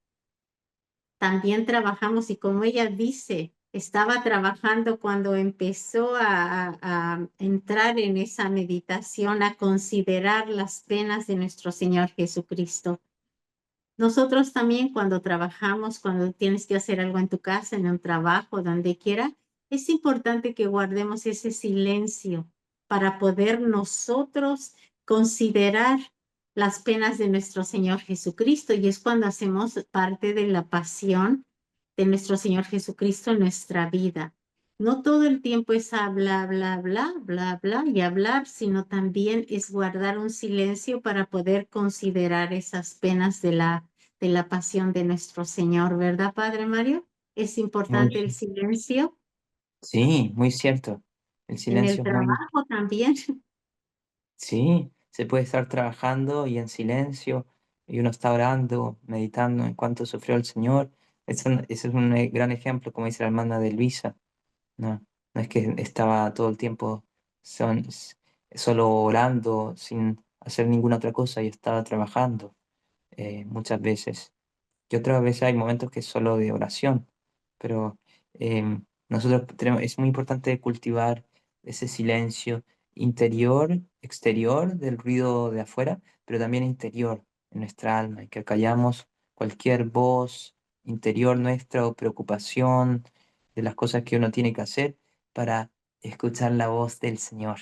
también trabajamos y como ella dice, estaba trabajando cuando empezó a entrar en esa meditación, a considerar las penas de nuestro Señor Jesucristo. Nosotros también cuando trabajamos, cuando tienes que hacer algo en tu casa, en un trabajo, donde quiera, es importante que guardemos ese silencio para poder nosotros considerar las penas de nuestro Señor Jesucristo. Y es cuando hacemos parte de la pasión de nuestro Señor Jesucristo en nuestra vida. No todo el tiempo es hablar, bla, bla, bla, bla y hablar, sino también es guardar un silencio para poder considerar esas penas de la pasión de nuestro Señor, ¿verdad, Padre Mario? Es importante el Muy, silencio sí, muy cierto. El en el silencio es muy. trabajo también. Sí, se puede estar trabajando y en silencio, y uno está orando, meditando en cuánto sufrió el Señor. Ese es un gran ejemplo, como dice la hermana de Luisa. No, no es que estaba todo el tiempo solo orando sin hacer ninguna otra cosa y estaba trabajando muchas veces. Y otras veces hay momentos que es solo de oración, pero nosotros tenemos, es muy importante cultivar ese silencio interior, exterior del ruido de afuera, pero también interior en nuestra alma, y que callamos cualquier voz interior nuestra o preocupación de las cosas que uno tiene que hacer para escuchar la voz del Señor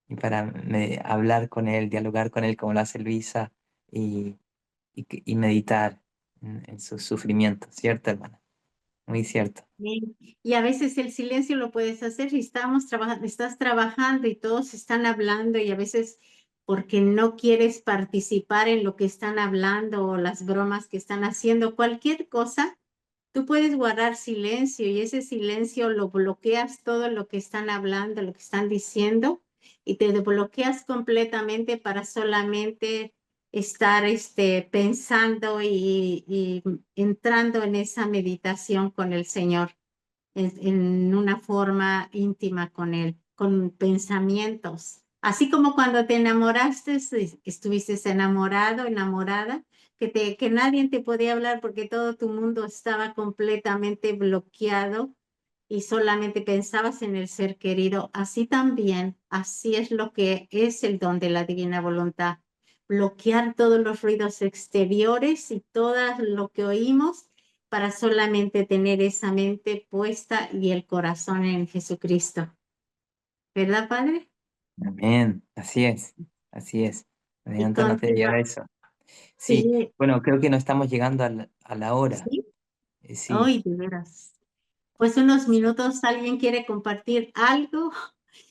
y para hablar con Él, dialogar con Él como lo hace Luisa y meditar en su sufrimiento, ¿cierto, hermana? muy cierto. Bien. Y a veces el silencio lo puedes hacer si estamos trabajando, estás trabajando y todos están hablando y a veces porque no quieres participar en lo que están hablando o las bromas que están haciendo, cualquier cosa, tú puedes guardar silencio y ese silencio lo bloqueas todo lo que están hablando, lo que están diciendo y te bloqueas completamente para solamente estar pensando y entrando en esa meditación con el Señor en una forma íntima con Él, con pensamientos. Así como cuando te enamoraste, estuviste enamorado, enamorada, que nadie te podía hablar porque todo tu mundo estaba completamente bloqueado y solamente pensabas en el ser querido. Así también, así es lo que es el don de la divina voluntad. Bloquear todos los ruidos exteriores y todo lo que oímos para solamente tener esa mente puesta y el corazón en Jesucristo. ¿Verdad, Padre? Amén, así es, así es. Y Adelántanos de llegar a continúa. eso. Sí, Sí, bueno, creo que no estamos llegando a la hora. sí. Sí, Ay, de veras. Pues unos minutos, ¿alguien quiere compartir algo?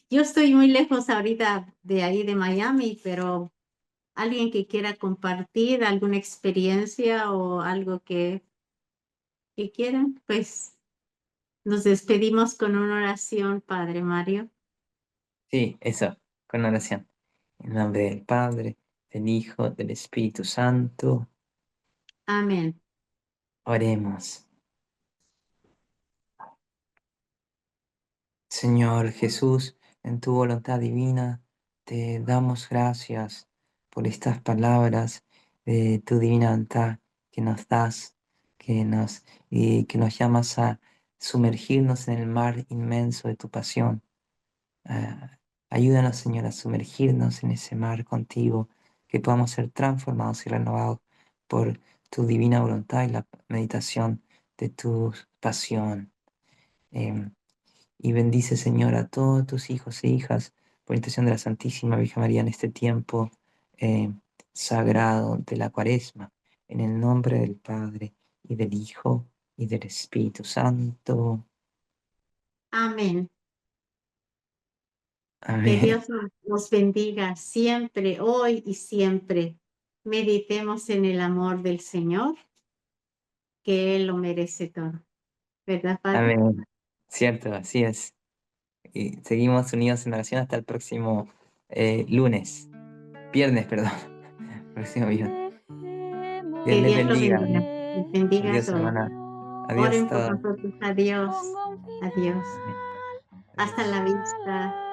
Yo estoy muy lejos ahorita de ahí de Miami, pero alguien que quiera compartir alguna experiencia o algo que quieran, pues nos despedimos con una oración, Padre Mario. sí, eso, con oración. En nombre del Padre, del Hijo, del Espíritu Santo, Amén. oremos. Señor Jesús, en tu voluntad divina, te damos gracias por estas palabras de tu divina voluntad que nos das, que nos llamas a sumergirnos en el mar inmenso de tu pasión. Ah, ayúdanos, Señor, a sumergirnos en ese mar contigo, que podamos ser transformados y renovados por tu divina voluntad y la meditación de tu pasión. Em, y bendice, Señor, a todos tus hijos e hijas por intercesión de la Santísima Virgen María en este tiempo eh, sagrado de la Cuaresma. En el nombre del Padre, y del Hijo, y del Espíritu Santo. Amén. Que Amén. Dios nos bendiga siempre, hoy y siempre. Meditemos en el amor del Señor, que Él lo merece todo. ¿Verdad, Padre? Amén. Cierto, así es. Y seguimos unidos en oración hasta el próximo lunes. Viernes, perdón. Próximo viernes. Dios Que les Dios lo bendiga. bendiga. Les bendiga a Adiós, todos. hermana. Adiós, Oren por todos. nosotros. Adiós. Adiós. Amén. Hasta Adiós. la vista.